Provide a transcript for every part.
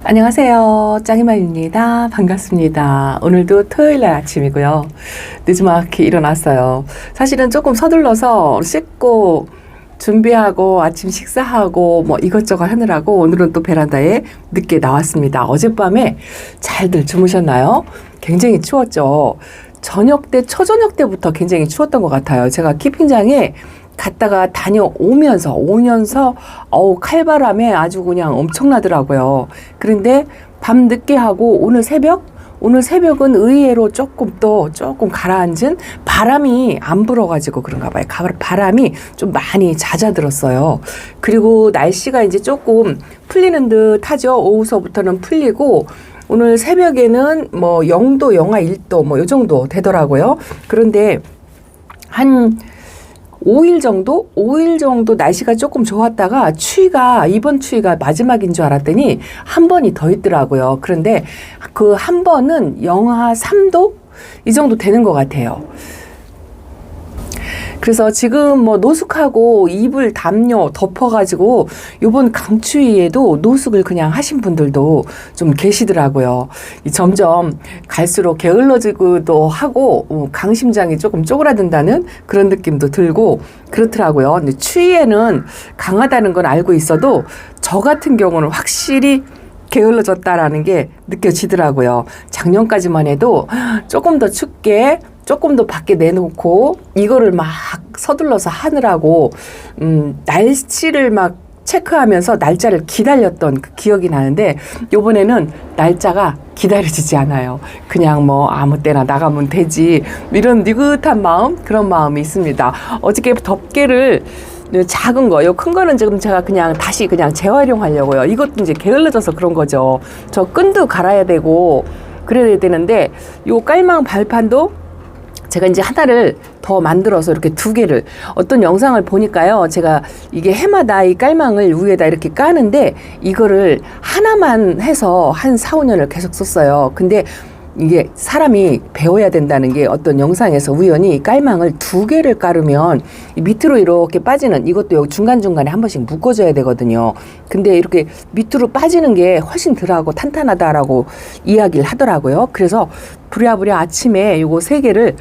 안녕하세요. 짱이맘입니다. 반갑습니다. 오늘도 토요일날 아침이고요. 늦지막히 일어났어요. 사실은 조금 서둘러서 씻고 준비하고 아침 식사하고 뭐 이것저것 하느라고 오늘은 또 베란다에 늦게 나왔습니다. 어젯밤에 잘들 주무셨나요? 굉장히 추웠죠. 저녁 때, 초저녁 때부터 굉장히 추웠던 것 같아요. 제가 키핑장에 갔다가 다녀오면서 칼바람에 아주 그냥 엄청나더라고요. 그런데 밤 늦게 하고 오늘 새벽은 의외로 조금 가라앉은 바람이 안 불어가지고 그런가 봐요. 바람이 좀 많이 잦아들었어요. 그리고 날씨가 이제 조금 풀리는 듯 하죠. 오후서부터는 풀리고 오늘 새벽에는 뭐 0도, 영하 1도 뭐 요 정도 되더라고요. 그런데 한 5일 정도 날씨가 조금 좋았다가 이번 추위가 마지막인 줄 알았더니 한 번이 더 있더라고요. 그런데 그 한 번은 영하 3도? 이 정도 되는 것 같아요. 그래서 지금 뭐 노숙하고 이불 담요 덮어가지고 요번 강추위에도 노숙을 그냥 하신 분들도 좀 계시더라고요. 점점 갈수록 게을러지기도 하고 강심장이 조금 쪼그라든다는 그런 느낌도 들고 그렇더라고요. 근데 추위에는 강하다는 건 알고 있어도 저 같은 경우는 확실히 게을러졌다라는 게 느껴지더라고요. 작년까지만 해도 조금 더 춥게 조금 더 밖에 내놓고 이거를 막 서둘러서 하느라고 날씨를 막 체크하면서 날짜를 기다렸던 그 기억이 나는데 요번에는 날짜가 기다려지지 않아요. 그냥 뭐 아무 때나 나가면 되지 이런 느긋한 마음, 그런 마음이 있습니다. 어저께 덮개를 작은 거, 요 큰 거는 지금 제가 다시 재활용하려고요. 이것도 이제 게을러져서 그런 거죠. 저 끈도 갈아야 되고 그래야 되는데 요 깔망 발판도 제가 이제 하나를 더 만들어서 이렇게 두 개를 어떤 영상을 보니까요. 제가 이게 해마다 이 깔망을 위에다 이렇게 까는데 이거를 하나만 해서 한 4, 5년을 계속 썼어요. 근데 이게 사람이 배워야 된다는 게 어떤 영상에서 우연히 깔망을 두 개를 깔으면 밑으로 이렇게 빠지는 이것도 여기 중간중간에 한 번씩 묶어줘야 되거든요. 근데 이렇게 밑으로 빠지는 게 훨씬 덜하고 탄탄하다라고 이야기를 하더라고요. 그래서 부랴부랴 아침에 요거 세 개를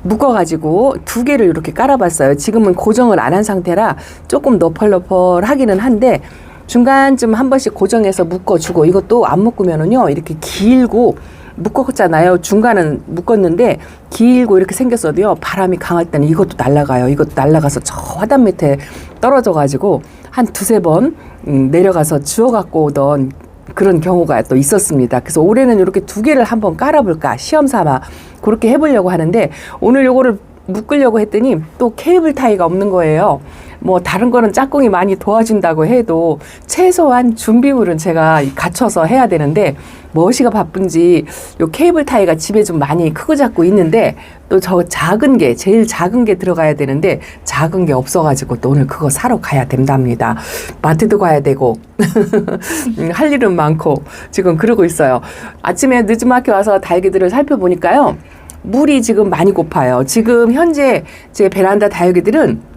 묶어가지고 두 개를 이렇게 깔아봤어요. 지금은 고정을 안 한 상태라 조금 너펄너펄하기는 한데 중간쯤 한 번씩 고정해서 묶어주고 이것도 안 묶으면은요 이렇게 길고 묶었잖아요. 중간은 묶었는데 길고 이렇게 생겼어도요 바람이 강할 때는 이것도 날아가요. 이것도 날아가서 저 화단 밑에 떨어져가지고 한 두세 번 내려가서 주워갖고 오던 그런 경우가 또 있었습니다. 그래서 올해는 이렇게 두 개를 한번 깔아볼까 시험 삼아 그렇게 해보려고 하는데 오늘 요거를 묶으려고 했더니 또 케이블 타이가 없는 거예요. 뭐 다른 거는 짝꿍이 많이 도와준다고 해도 최소한 준비물은 제가 갖춰서 해야 되는데 무엇이가 바쁜지 요 케이블 타이가 집에 좀 많이 크고 작고 있는데 또 저 제일 작은 게 들어가야 되는데 작은 게 없어가지고 또 오늘 그거 사러 가야 된답니다. 마트도 가야 되고 할 일은 많고 지금 그러고 있어요. 아침에 늦지막히 와서 달기들을 살펴보니까요. 물이 지금 많이 고파요. 지금 현재 제 베란다 다육이들은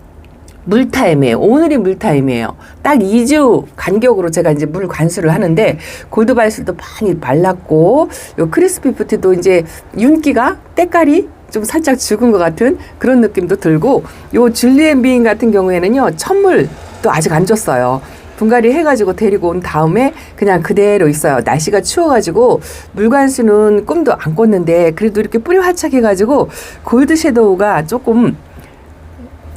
물타임이에요. 오늘이 물타임이에요. 딱 2주 간격으로 제가 이제 물 관수를 하는데 골드바이슬도 많이 말랐고 요 크리스피프티도 이제 윤기가 때깔이 좀 살짝 죽은 것 같은 그런 느낌도 들고 요 줄리엔 비인 같은 경우에는요 천물도 아직 안 줬어요. 분갈이 해가지고 데리고 온 다음에 그냥 그대로 있어요. 날씨가 추워가지고 물관수는 꿈도 안 꿨는데 그래도 이렇게 뿌리 활착해가지고 골드 섀도우가 조금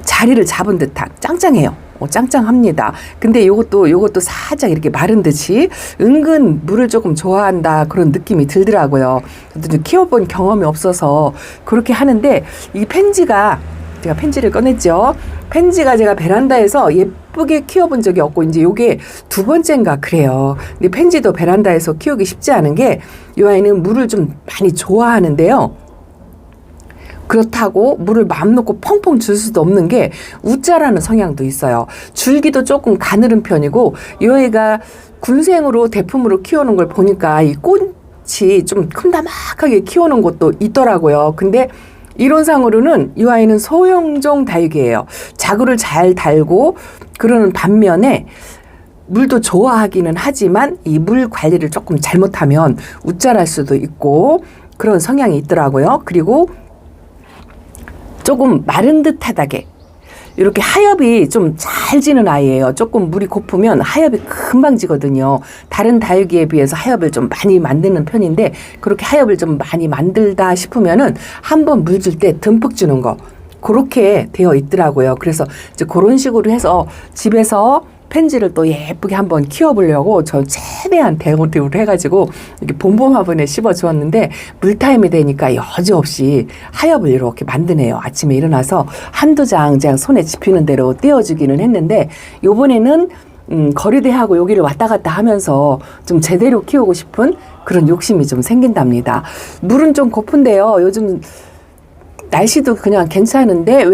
자리를 잡은 듯한 짱짱해요. 짱짱합니다. 근데 요것도 살짝 이렇게 마른 듯이 은근 물을 조금 좋아한다 그런 느낌이 들더라고요. 저도 키워본 경험이 없어서 그렇게 하는데 이 펜지가 제가 펜지를 꺼냈죠. 펜지가 제가 베란다에서 예쁘게 키워본 적이 없고 이제 요게 두 번째인가 그래요. 근데 펜지도 베란다에서 키우기 쉽지 않은 게 요 아이는 물을 좀 많이 좋아하는데요. 그렇다고 물을 마음 놓고 펑펑 줄 수도 없는 게 우짜라는 성향도 있어요. 줄기도 조금 가늘은 편이고 이 아이가 군생으로 대품으로 키우는 걸 보니까 이 꽃이 좀 큼다막하게 키우는 곳도 있더라고요. 근데 이론상으로는 이 아이는 소형종 다육이에요. 자구를 잘 달고 그러는 반면에 물도 좋아하기는 하지만 이 물 관리를 조금 잘못하면 웃자랄 수도 있고 그런 성향이 있더라고요. 그리고 조금 마른 듯하다게 이렇게 하엽이 좀 잘 지는 아이예요. 조금 물이 고프면 하엽이 금방 지거든요. 다른 다육이에 비해서 하엽을 좀 많이 만드는 편인데 그렇게 하엽을 좀 많이 만들다 싶으면은 한번 물 줄 때 듬뿍 주는 거 그렇게 되어 있더라고요. 그래서 이제 그런 식으로 해서 집에서 펜지를 또 예쁘게 한번 키워보려고 저 최대한 대우를 해가지고 이렇게 봄봄 화분에 씹어주었는데 물타임이 되니까 여지없이 하엽을 이렇게 만드네요. 아침에 일어나서 한두 장 그냥 손에 집히는 대로 떼어주기는 했는데 요번에는 거리대하고 여기를 왔다 갔다 하면서 좀 제대로 키우고 싶은 그런 욕심이 좀 생긴답니다. 물은 좀 고픈데요. 요즘 날씨도 그냥 괜찮은데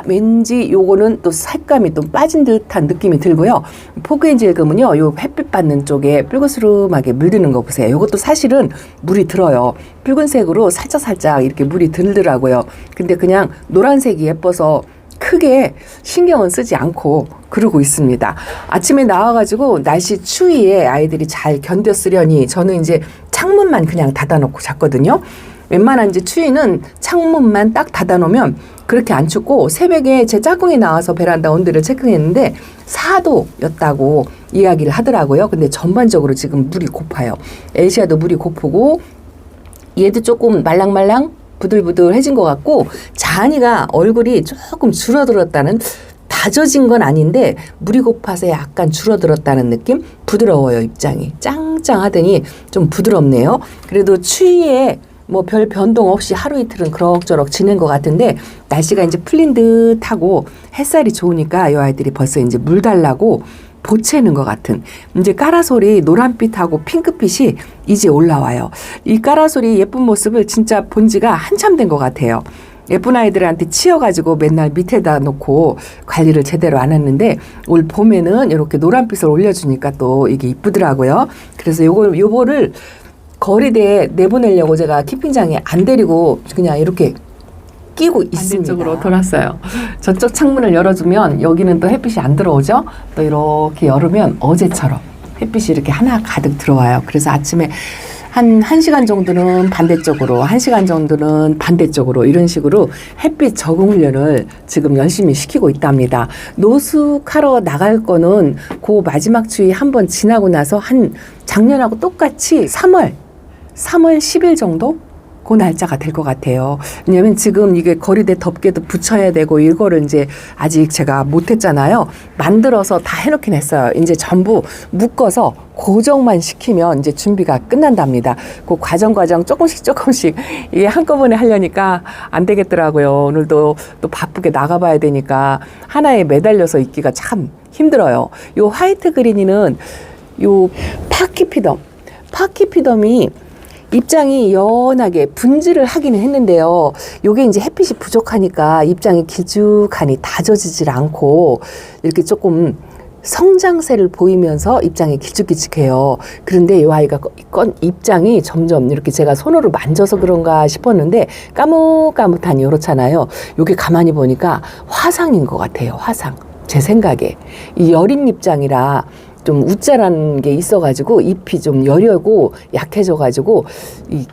왠지 요거는 또 색감이 또 빠진 듯한 느낌이 들고요. 포크엔젤금은요, 요 햇빛 받는 쪽에 붉으스름하게 물드는 거 보세요. 요것도 사실은 물이 들어요. 붉은색으로 살짝살짝 이렇게 물이 들더라고요. 근데 그냥 노란색이 예뻐서 크게 신경은 쓰지 않고 그러고 있습니다. 아침에 나와가지고 날씨 추위에 아이들이 잘 견뎠으려니 저는 이제 창문만 그냥 닫아놓고 잤거든요. 웬만한 이제 추위는 창문만 딱 닫아놓으면 그렇게 안 춥고 새벽에 제 짝꿍이 나와서 베란다 온도를 체크했는데 4도였다고 이야기를 하더라고요. 근데 전반적으로 지금 물이 고파요. 엘시아도 물이 고프고 얘도 조금 말랑말랑 부들부들해진 것 같고 자한이가 얼굴이 조금 줄어들었다는 다져진 건 아닌데 물이 고파서 약간 줄어들었다는 느낌? 부드러워요. 입장이 짱짱하더니 좀 부드럽네요. 그래도 추위에 뭐 별 변동 없이 하루 이틀은 그럭저럭 지낸 것 같은데 날씨가 이제 풀린 듯하고 햇살이 좋으니까 이 아이들이 벌써 이제 물 달라고 보채는 것 같은 이제 까라솔이 노란빛하고 핑크빛이 이제 올라와요. 이 까라솔이 예쁜 모습을 진짜 본 지가 한참 된 것 같아요. 예쁜 아이들한테 치여가지고 맨날 밑에다 놓고 관리를 제대로 안 했는데 올 봄에는 이렇게 노란빛을 올려주니까 또 이게 이쁘더라고요. 그래서 요거를 거리대에 내보내려고 제가 키핑장에 안 데리고 그냥 이렇게 끼고 있습니다. 반대쪽으로 돌았어요. 저쪽 창문을 열어주면 여기는 또 햇빛이 안 들어오죠. 또 이렇게 열으면 어제처럼 햇빛이 이렇게 하나 가득 들어와요. 그래서 아침에 한 1시간 정도는 반대쪽으로 1시간 정도는 반대쪽으로 이런 식으로 햇빛 적응 훈련을 지금 열심히 시키고 있답니다. 노숙하러 나갈 거는 그 마지막 추위 한번 지나고 나서 한 작년하고 똑같이 3월 10일 정도? 그 날짜가 될 것 같아요. 왜냐면 지금 이게 거리대 덮개도 붙여야 되고 이거를 이제 아직 제가 못했잖아요. 만들어서 다 해놓긴 했어요. 이제 전부 묶어서 고정만 시키면 이제 준비가 끝난답니다. 그 과정 조금씩 이게 한꺼번에 하려니까 안 되겠더라고요. 오늘도 또 바쁘게 나가봐야 되니까 하나에 매달려서 있기가 참 힘들어요. 요 화이트 그린이는 요 파키피덤이 입장이 연하게 분지를 하기는 했는데요. 요게 이제 햇빛이 부족하니까 입장이 길쭉하니 다져지질 않고 이렇게 조금 성장세를 보이면서 입장이 길쭉길쭉해요. 그런데 이 아이가 입장이 점점 이렇게 제가 손으로 만져서 그런가 싶었는데 까뭇까뭇하니 이렇잖아요. 요게 가만히 보니까 화상인 것 같아요. 화상. 제 생각에. 이 여린 입장이라 좀 웃자라는 게 있어가지고 잎이 좀 여려고 약해져가지고 이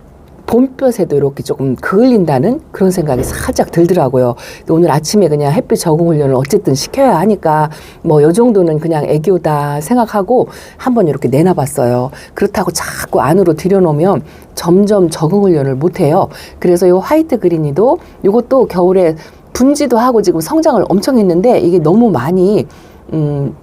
봄볕에도 이렇게 조금 그을린다는 그런 생각이 살짝 들더라고요. 오늘 아침에 그냥 햇빛 적응 훈련을 어쨌든 시켜야 하니까 뭐 요 정도는 그냥 애교다 생각하고 한번 이렇게 내놔봤어요. 그렇다고 자꾸 안으로 들여놓으면 점점 적응 훈련을 못해요. 그래서 요 화이트 그린이도 요것도 겨울에 분지도 하고 지금 성장을 엄청 했는데 이게 너무 많이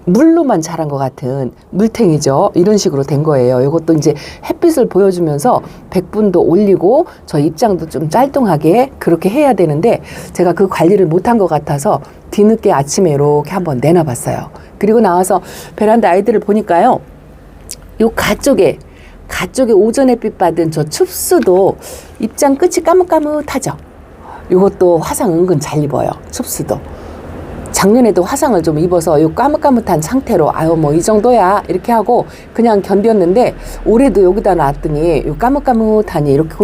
물로만 자란 것 같은 물탱이죠. 이런 식으로 된 거예요. 이것도 이제 햇빛을 보여주면서 백분도 올리고 저 입장도 좀 짤뚱하게 그렇게 해야 되는데 제가 그 관리를 못한 것 같아서 뒤늦게 아침에 이렇게 한번 내놔봤어요. 그리고 나와서 베란다 아이들을 보니까요. 요 가쪽에 오전 햇빛 받은 저 춥수도 입장 끝이 까뭇까뭇하죠. 이것도 화상 은근 잘 입어요. 춥수도. 작년에도 화상을 좀 입어서 요 까뭇까뭇한 상태로 아유 뭐 이 정도야 이렇게 하고 그냥 견뎠는데 올해도 여기다 놨더니 요 까뭇까뭇하니 이렇게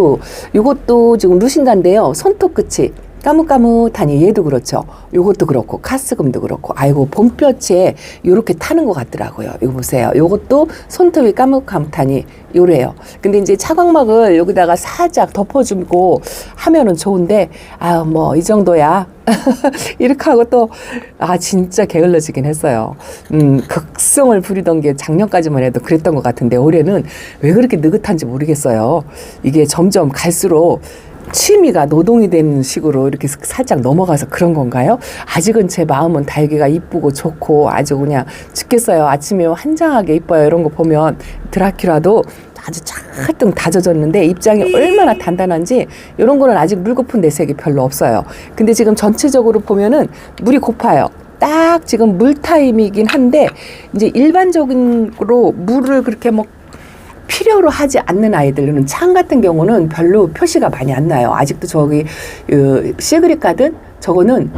요것도 지금 루신다인데요. 손톱 끝이 까뭇까뭇하니 얘도 그렇죠. 요것도 그렇고 카스금도 그렇고 아이고 봄볕에 요렇게 타는 것 같더라고요. 이거 보세요. 요것도 손톱이 까뭇까뭇하니 요래요. 근데 이제 차광막을 여기다가 살짝 덮어주고 하면은 좋은데 아유 뭐 이 정도야 이렇게 하고 또 진짜 게을러지긴 했어요. 극성을 부리던 게 작년까지만 해도 그랬던 것 같은데 올해는 왜 그렇게 느긋한지 모르겠어요. 이게 점점 갈수록 취미가 노동이 되는 식으로 이렇게 살짝 넘어가서 그런 건가요? 아직은 제 마음은 달기가 이쁘고 좋고 아주 그냥 죽겠어요. 아침에 환장하게 이뻐요. 이런 거 보면 드라큘라도 아주 찰떡 다져졌는데 입장이 얼마나 단단한지 이런 거는 아직 물 고픈 내색이 별로 없어요. 근데 지금 전체적으로 보면은 물이 고파요. 딱 지금 물 타임이긴 한데 이제 일반적으로 물을 그렇게 뭐 필요로 하지 않는 아이들은 창 같은 경우는 별로 표시가 많이 안 나요. 아직도 저기 시그릿 가든 저거는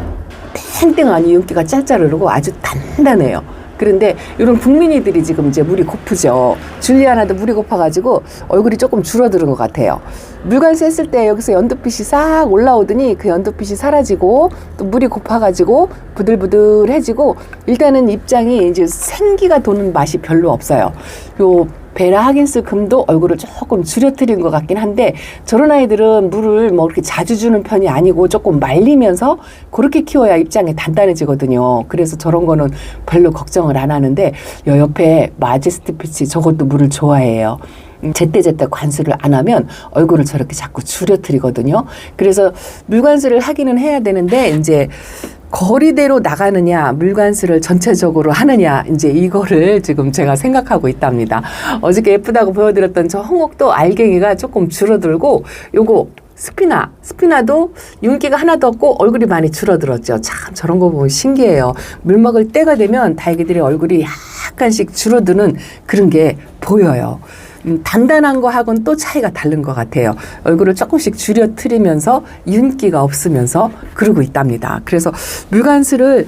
땡땡하니 윤기가 짤짤 흐르고 아주 단단해요. 그런데 이런 국민이들이 지금 이제 물이 고프죠. 줄리아나도 물이 고파가지고 얼굴이 조금 줄어드는 것 같아요. 물관수 했을 때 여기서 연두빛이 싹 올라오더니 그 연두빛이 사라지고 또 물이 고파가지고 부들부들해지고 일단은 입장이 이제 생기가 도는 맛이 별로 없어요. 요 베라 하긴스 금도 얼굴을 조금 줄여뜨린 것 같긴 한데 저런 아이들은 물을 뭐 그렇게 자주 주는 편이 아니고 조금 말리면서 그렇게 키워야 입장이 단단해지거든요. 그래서 저런 거는 별로 걱정을 안 하는데 요 옆에 마제스티 피치 저것도 물을 좋아해요. 제때제때 관수를 안 하면 얼굴을 저렇게 자꾸 줄여뜨리거든요. 그래서 물관수를 하기는 해야 되는데 이제 거리대로 나가느냐 물관수를 전체적으로 하느냐 이제 이거를 지금 제가 생각하고 있답니다. 어저께 예쁘다고 보여드렸던 저 홍옥도 알갱이가 조금 줄어들고 요거 스피나도 윤기가 하나도 없고 얼굴이 많이 줄어들었죠. 참 저런 거 보면 신기해요. 물 먹을 때가 되면 달기들의 얼굴이 약간씩 줄어드는 그런 게 보여요. 단단한 거하고는 또 차이가 다른 것 같아요. 얼굴을 조금씩 줄여뜨리면서 윤기가 없으면서 그러고 있답니다. 그래서 물관수를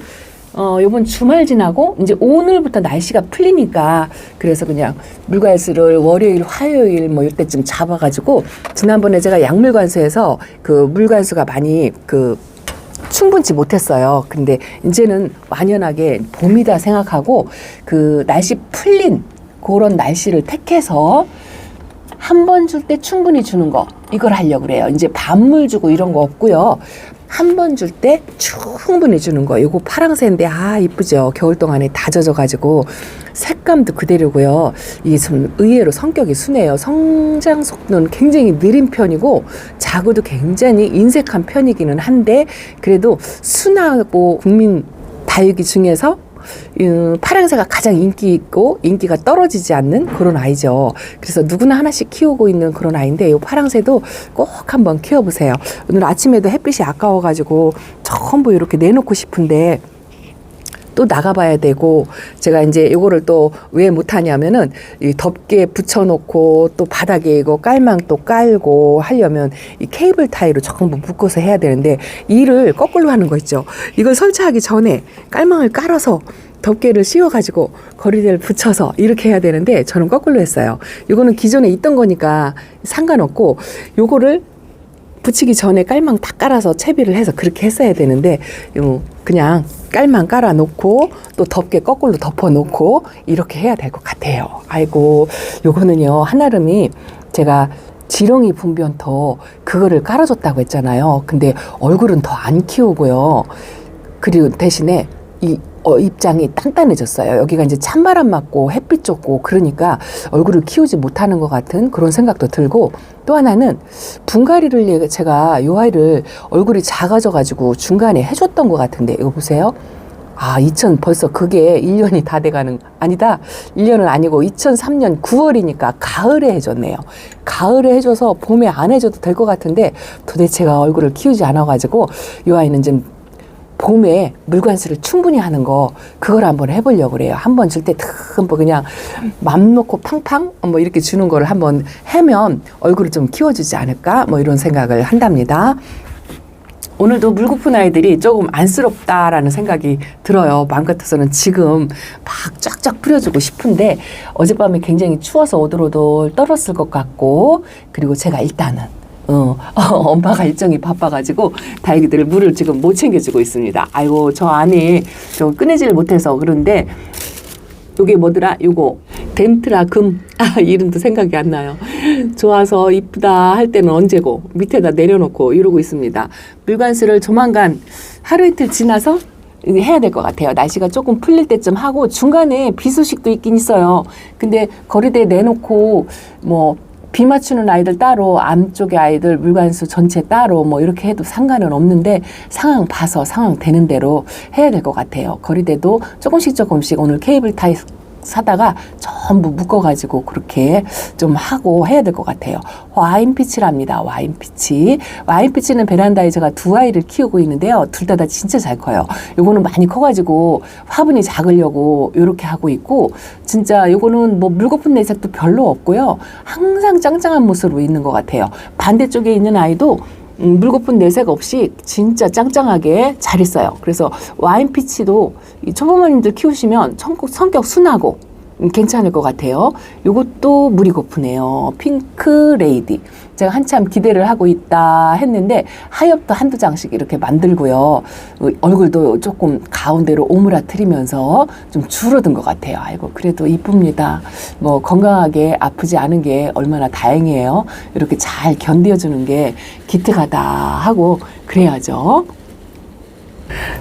요번 주말 지나고 이제 오늘부터 날씨가 풀리니까 그래서 그냥 물관수를 월요일, 화요일 뭐 이때쯤 잡아가지고 지난번에 제가 약물관수에서 그 물관수가 많이 충분치 못했어요. 근데 이제는 만연하게 봄이다 생각하고 그 날씨 풀린 그런 날씨를 택해서 한 번 줄 때 충분히 주는 거 이걸 하려고 그래요. 이제 반물 주고 이런 거 없고요. 한 번 줄 때 충분히 주는 거. 요거 파랑새인데 이쁘죠. 겨울 동안에 다 젖어가지고 색감도 그대로고요. 이게 좀 의외로 성격이 순해요. 성장 속도는 굉장히 느린 편이고 자구도 굉장히 인색한 편이기는 한데 그래도 순하고 국민 다육이 중에서 파랑새가 가장 인기 있고 인기가 떨어지지 않는 그런 아이죠. 그래서 누구나 하나씩 키우고 있는 그런 아이인데 이 파랑새도 꼭 한번 키워보세요. 오늘 아침에도 햇빛이 아까워가지고 전부 이렇게 내놓고 싶은데 또 나가봐야 되고 제가 이제 이거를 또 왜 못하냐면은 이 덮개 붙여놓고 또 바닥에 이거 깔망 또 깔고 하려면 이 케이블 타이로 전부 묶어서 해야 되는데 일을 거꾸로 하는 거 있죠. 이걸 설치하기 전에 깔망을 깔아서 덮개를 씌워가지고 거리대를 붙여서 이렇게 해야 되는데 저는 거꾸로 했어요. 이거는 기존에 있던 거니까 상관없고 요거를 붙이기 전에 깔망 다 깔아서 채비를 해서 그렇게 했어야 되는데 그냥 깔망 깔아 놓고 또 덮개 거꾸로 덮어 놓고 이렇게 해야 될 것 같아요. 아이고 요거는요 한아름이 제가 지렁이 분변토 그거를 깔아줬다고 했잖아요. 근데 얼굴은 더 안 키우고요. 그리고 대신에 입장이 단단해졌어요. 여기가 이제 찬바람 맞고 햇빛 쬐고 그러니까 얼굴을 키우지 못하는 것 같은 그런 생각도 들고 또 하나는 분갈이를 제가 요 아이를 얼굴이 작아져가지고 중간에 해줬던 것 같은데 이거 보세요. 벌써 그게 1년이 다 돼가는, 아니다. 1년은 아니고 2003년 9월이니까 가을에 해줬네요. 가을에 해줘서 봄에 안 해줘도 될 것 같은데 도대체 제가 얼굴을 키우지 않아가지고 요 아이는 좀 봄에 물관수를 충분히 하는 거 그걸 한번 해보려고 그래요. 한번 줄 때 뭐 그냥 맘 놓고 팡팡 뭐 이렇게 주는 거를 한번 하면 얼굴을 좀 키워주지 않을까 뭐 이런 생각을 한답니다. 오늘도 물 고픈 아이들이 조금 안쓰럽다라는 생각이 들어요. 마음 같아서는 지금 막 쫙쫙 뿌려주고 싶은데 어젯밤에 굉장히 추워서 오돌오돌 떨었을 것 같고 그리고 제가 일단은 엄마가 일정이 바빠가지고 다육이들을 물을 지금 못 챙겨주고 있습니다. 아이고, 저 안에 좀 꺼내지를 못해서 그런데 요게 뭐더라? 요거 덴트라 금. 이름도 생각이 안 나요. 좋아서 이쁘다 할 때는 언제고 밑에다 내려놓고 이러고 있습니다. 물관수를 조만간 하루 이틀 지나서 해야 될 것 같아요. 날씨가 조금 풀릴 때쯤 하고 중간에 비 소식도 있긴 있어요. 근데 거리대에 내놓고 뭐 비 맞추는 아이들 따로, 암 쪽의 아이들 물관수 전체 따로 뭐 이렇게 해도 상관은 없는데 상황 봐서 상황 되는 대로 해야 될 것 같아요. 거리대도 조금씩 오늘 케이블 타이 사다가 전부 묶어가지고 그렇게 좀 하고 해야 될 것 같아요. 와인피치랍니다. 와인피치는 베란다에 제가 두 아이를 키우고 있는데요. 둘 다 진짜 잘 커요. 요거는 많이 커가지고 화분이 작으려고 요렇게 하고 있고, 진짜 요거는 뭐 물거품 내색도 별로 없고요. 항상 짱짱한 모습으로 있는 것 같아요. 반대쪽에 있는 아이도 물거품 내색 없이 진짜 짱짱하게 잘 있어요. 그래서 와인피치도 이 초보모님들 키우시면 성격 순하고 괜찮을 것 같아요. 요것도 물이 고프네요. 핑크 레이디. 제가 한참 기대를 하고 있다 했는데 하엽도 한두 장씩 이렇게 만들고요. 얼굴도 조금 가운데로 오므라뜨리면서 좀 줄어든 것 같아요. 아이고, 그래도 이쁩니다. 뭐 건강하게 아프지 않은 게 얼마나 다행이에요. 이렇게 잘 견뎌주는 게 기특하다 하고 그래야죠.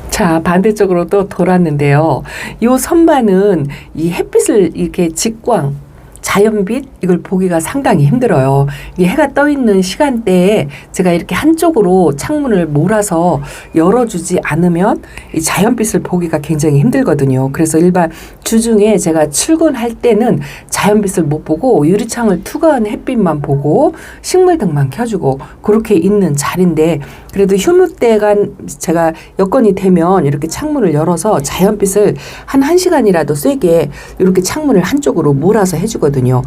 자, 반대쪽으로 또 돌았는데요. 요 선반은 이 햇빛을 이렇게 직광, 자연빛 이걸 보기가 상당히 힘들어요. 이 해가 떠 있는 시간대에 제가 이렇게 한쪽으로 창문을 몰아서 열어주지 않으면 이 자연빛을 보기가 굉장히 힘들거든요. 그래서 일반 주중에 제가 출근할 때는 자연빛을 못 보고 유리창을 투과한 햇빛만 보고 식물등만 켜주고 그렇게 있는 자리인데, 그래도 휴무 때가 제가 여건이 되면 이렇게 창문을 열어서 자연빛을 한 1시간이라도 쐬게 이렇게 창문을 한쪽으로 몰아서 해주거든요.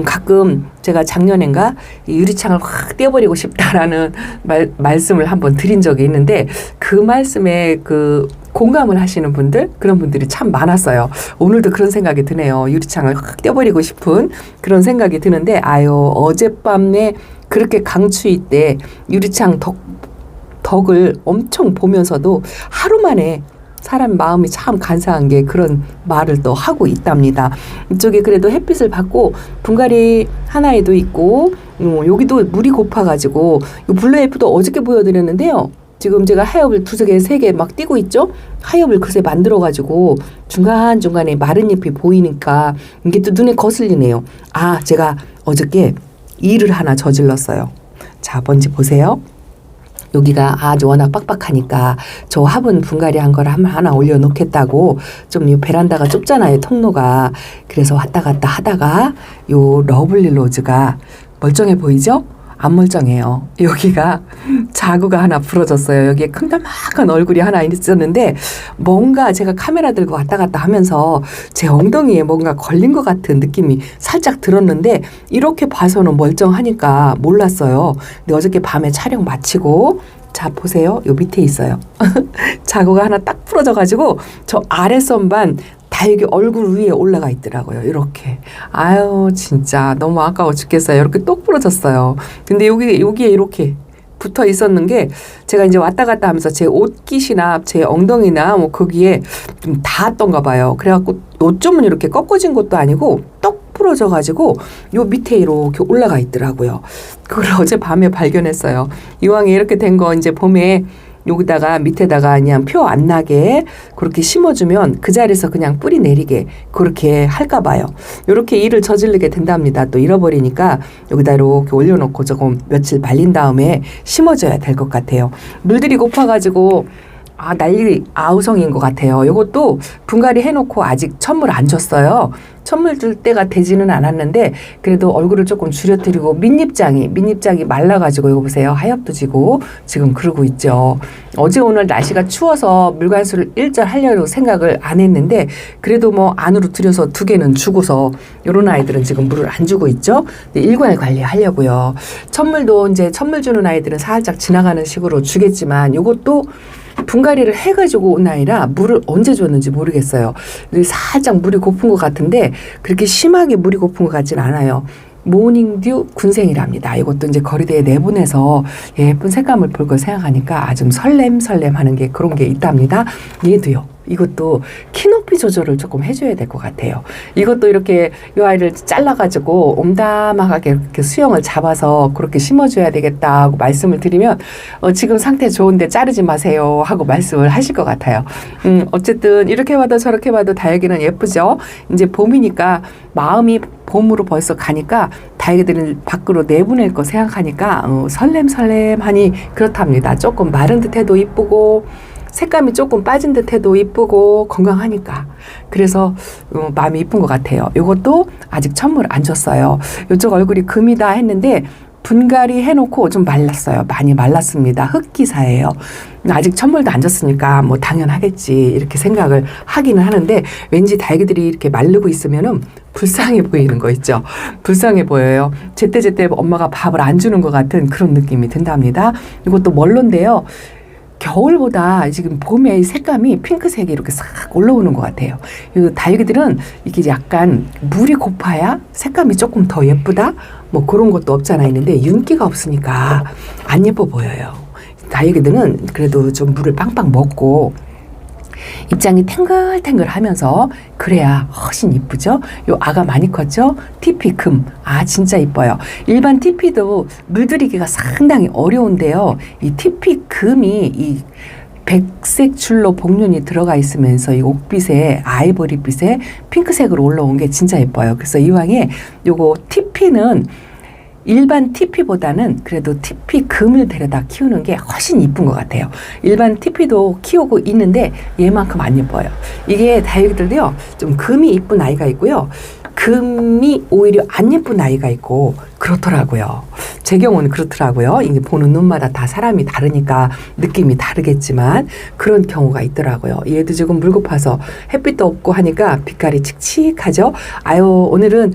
가끔 제가 작년엔가 이 유리창을 확 떼어버리고 싶다라는 말씀을 한번 드린 적이 있는데 그 말씀에 그 공감을 하시는 분들, 그런 분들이 참 많았어요. 오늘도 그런 생각이 드네요. 유리창을 확 떼어버리고 싶은 그런 생각이 드는데, 아유, 어젯밤에 그렇게 강추위 때 유리창 덕을 엄청 보면서도 하루 만에 사람 마음이 참 간사한 게 그런 말을 또 하고 있답니다. 이쪽에 그래도 햇빛을 받고 분갈이 하나에도 있고, 여기도 물이 고파가지고 이 블루엘프도 어저께 보여드렸는데요. 지금 제가 하엽을 2개, 3개 막 띄고 있죠? 하엽을 그새 만들어가지고 중간중간에 마른 잎이 보이니까 이게 또 눈에 거슬리네요. 아, 제가 어저께 일을 하나 저질렀어요. 자, 뭔지 보세요. 여기가 아주 워낙 빡빡하니까 저 화분 분갈이 한 걸 하나 올려놓겠다고, 좀 이 베란다가 좁잖아요, 통로가. 그래서 왔다 갔다 하다가 요 러블리 로즈가 멀쩡해 보이죠? 안 멀쩡해요. 여기가 자구가 하나 부러졌어요. 여기에 큼다막한 얼굴이 하나 있었는데 뭔가 제가 카메라 들고 왔다 갔다 하면서 제 엉덩이에 뭔가 걸린 것 같은 느낌이 살짝 들었는데 이렇게 봐서는 멀쩡하니까 몰랐어요. 근데 어저께 밤에 촬영 마치고 자, 보세요. 요 밑에 있어요. 자구가 하나 딱 부러져가지고 저 아래 선반 다육이 얼굴 위에 올라가 있더라고요. 이렇게. 아유, 진짜 너무 아까워 죽겠어요. 이렇게 똑 부러졌어요. 근데 여기에 이렇게 붙어 있었는 게 제가 이제 왔다 갔다 하면서 제 옷깃이나 제 엉덩이나 뭐 거기에 좀 닿았던가 봐요. 그래갖고 요점은 이렇게 꺾어진 것도 아니고 똑 부러져가지고 요 밑에 이렇게 올라가 있더라고요. 그걸 어제 밤에 발견했어요. 이왕에 이렇게 된 거 이제 봄에 여기다가 밑에다가 그냥 표 안 나게 그렇게 심어주면 그 자리에서 그냥 뿌리 내리게 그렇게 할까 봐요. 이렇게 일을 저지르게 된답니다. 또 잃어버리니까 여기다 이렇게 올려놓고 조금 며칠 말린 다음에 심어줘야 될 것 같아요. 물들이 고파가지고 난리 아우성인 것 같아요. 이것도 분갈이 해놓고 아직 천물 안 줬어요. 천물 줄 때가 되지는 않았는데 그래도 얼굴을 조금 줄여드리고 밑잎장이 말라가지고 이거 보세요. 하엽도 지고 지금 그러고 있죠. 어제 오늘 날씨가 추워서 물관수를 일절 하려고 생각을 안 했는데 그래도 뭐 안으로 들여서 2개는 주고서 이런 아이들은 지금 물을 안 주고 있죠. 일괄 관리하려고요. 천물도 이제 천물 주는 아이들은 살짝 지나가는 식으로 주겠지만 이것도 분갈이를 해가지고 온 아이라 물을 언제 줬는지 모르겠어요. 살짝 물이 고픈 것 같은데 그렇게 심하게 물이 고픈 것 같진 않아요. 모닝듀 군생이랍니다. 이것도 이제 거리대에 내보내서 예쁜 색감을 볼 걸 생각하니까 아주 설렘하는 게 그런 게 있답니다. 얘도요. 이것도 키높이 조절을 조금 해줘야 될 것 같아요. 이것도 이렇게 이 아이를 잘라가지고 옴담하게 이렇게 수영을 잡아서 그렇게 심어줘야 되겠다고 말씀을 드리면 지금 상태 좋은데 자르지 마세요 하고 말씀을 하실 것 같아요. 어쨌든 이렇게 봐도 저렇게 봐도 다육이는 예쁘죠. 이제 봄이니까 마음이 봄으로 벌써 가니까 다육이들을 밖으로 내보낼 거 생각하니까 설렘하니 그렇답니다. 조금 마른 듯해도 이쁘고 색감이 조금 빠진 듯해도 이쁘고 건강하니까 그래서 마음이 이쁜 것 같아요. 이것도 아직 천물 안 줬어요. 이쪽 얼굴이 금이다 했는데 분갈이 해놓고 좀 말랐어요. 많이 말랐습니다. 흑기사예요. 아직 천물도 안 줬으니까 뭐 당연하겠지 이렇게 생각을 하기는 하는데 왠지 다육이들이 이렇게 마르고 있으면은 불쌍해 보이는 거 있죠. 불쌍해 보여요. 제때 엄마가 밥을 안 주는 것 같은 그런 느낌이 든답니다. 이것도 멀론데요. 겨울보다 지금 봄에 색감이 핑크색이 이렇게 싹 올라오는 것 같아요. 이 다육이들은 이게 약간 물이 고파야 색감이 조금 더 예쁘다? 뭐 그런 것도 없잖아 있는데 윤기가 없으니까 안 예뻐 보여요. 다육이들은 그래도 좀 물을 빵빵 먹고 입장이 탱글탱글 하면서 그래야 훨씬 이쁘죠. 요 아가 많이 컸죠. TP 금. 아 진짜 이뻐요. 일반 TP도 물들이기가 상당히 어려운데요. 이 TP 금이 이 백색 줄로 복륜이 들어가 있으면서 이 옥빛에 아이보리빛에 핑크색으로 올라온 게 진짜 예뻐요. 그래서 이왕에 요거 TP는 일반 TP보다는 그래도 TP 금을 데려다 키우는 게 훨씬 이쁜 것 같아요. 일반 TP도 키우고 있는데 얘만큼 안 예뻐요. 이게 다육이들도요. 좀 금이 이쁜 아이가 있고요. 금이 오히려 안 예쁜 아이가 있고 그렇더라고요. 제 경우는 그렇더라고요. 이게 보는 눈마다 다 사람이 다르니까 느낌이 다르겠지만 그런 경우가 있더라고요. 얘도 지금 물 고파서 햇빛도 없고 하니까 빛깔이 칙칙하죠. 아유 오늘은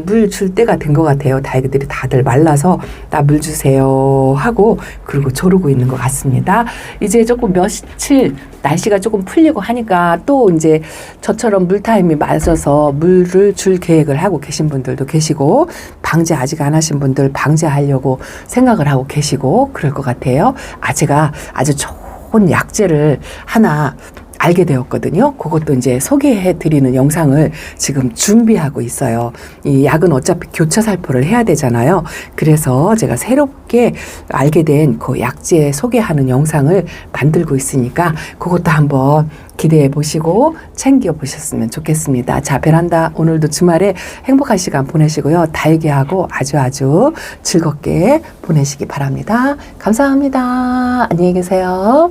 물 줄 때가 된 것 같아요. 다육이들이 다들 말라서 나 물 주세요 하고 그리고 조르고 있는 것 같습니다. 이제 조금 며칠 날씨가 조금 풀리고 하니까 또 이제 저처럼 물타임이 맞아서 물을 줄 계획을 하고 계신 분들도 계시고 방제 아직 안 하신 분들 방제하려고 생각을 하고 계시고 그럴 것 같아요. 제가 아주 좋은 약재를 하나 알게 되었거든요. 그것도 이제 소개해 드리는 영상을 지금 준비하고 있어요. 이 약은 어차피 교차 살포를 해야 되잖아요. 그래서 제가 새롭게 알게 된 그 약재 소개하는 영상을 만들고 있으니까 그것도 한번 기대해 보시고 챙겨 보셨으면 좋겠습니다. 자, 베란다 오늘도 주말에 행복한 시간 보내시고요. 다육이하고 아주 즐겁게 보내시기 바랍니다. 감사합니다. 안녕히 계세요.